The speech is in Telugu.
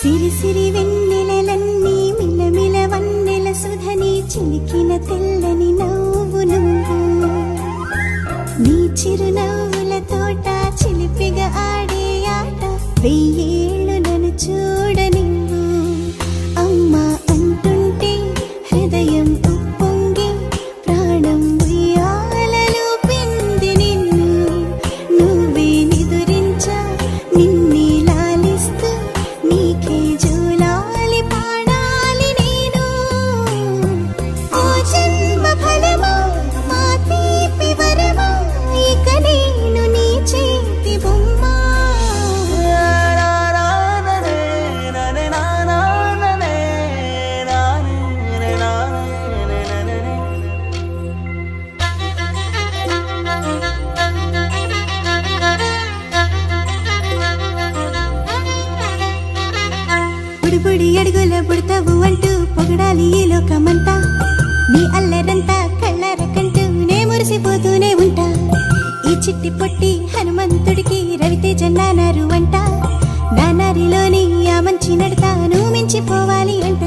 సిరి సిరి వెన్నెలలన్నీ మిలమిల వన్నెల సుధని చిలికిన తెల్లని నవ్వు నువ్వు నీ చిరునవ్వుల తోట చిలిపిగా ఆడే ఆట వెయ్యేళ్ళు నన్ను చూడని అమ్మా అంటుంటే హృదయం ఉప్పొంగి ప్రాణం ఉయ్యాలలో పిండి నిన్ను నువ్వే నిదురించా నిన్నే లాలిస్తూ నీకే జోలాలి పాడాలి నేను ఓ జన్మ ఫలమా మా తీపి వరమా ఇక నేను నీ చేతి బొమ్మ బుడి అడుగుల పుడతావు అంటూ పొగడాలి ఈ లోకమంతా నీ అల్లరంతా కళ్ళారకంటూ నే మురిసిపోతూనే ఉంటా ఈ చిట్టి పొట్టి హనుమంతుడికి రవితేజ నానారు అంట నానారిలోని ఆ మంచి నడతా నువ్వు మించిపోవాలి అంట